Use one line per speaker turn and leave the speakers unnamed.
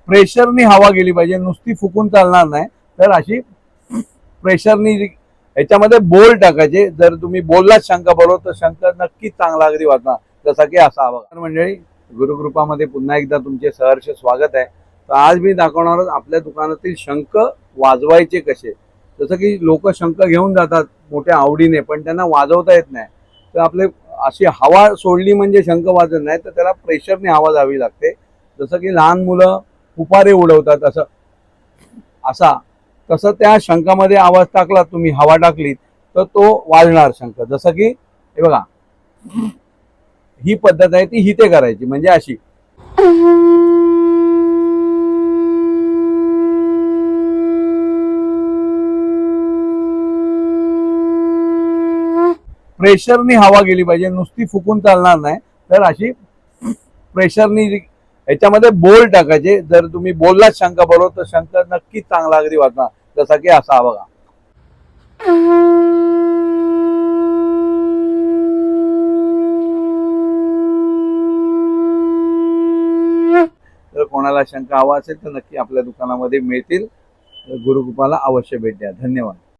प्रेशरनी हवा गेली पाहिजे, नुसती फुकून चालणार नाही. तर अशी प्रेशरनी याच्यामध्ये बोल टाकायचे. जर तुम्ही बोललात शंख बरोबर तर शंख नक्कीच चांगला अगदी वाजणार. जसा की असा हवा. मंडळी, गुरुकृपामध्ये पुन्हा एकदा तुमचे सहर्ष स्वागत आहे. तर आज मी दाखवणार आहोत आपल्या दुकानातील शंख वाजवायचे कसे. जसं की लोक शंख घेऊन जातात मोठ्या आवडीने, पण त्यांना वाजवता येत नाही. तर आपले अशी हवा सोडली म्हणजे शंख वाजत नाही, तर त्याला प्रेशरने हवा जावी लागते. जसं की लहान मुलं फुपारे उडवतात असं असा, तसं त्या शंखामध्ये आवाज टाकला तुम्ही, हवा टाकली तर तो वाजणार शंख. जसं की हे बघा, ही पद्धत आहे ती हिते करायची, म्हणजे अशी. प्रेशरनी हवा गेली पाहिजे, नुसती फुकून चालणार नाही. तर अशी प्रेशरनी याच्यामध्ये बोल टाकायचे. जर तुम्ही बोललात शंख बरोबर तर शंख नक्कीच चांगला अगदी वाजणार. जसा की असा बघा. जर कोणाला शंख हवा असेल तर नक्की आपल्या दुकानामध्ये मिळतील. गुरुकृपाला अवश्य भेट द्या. धन्यवाद.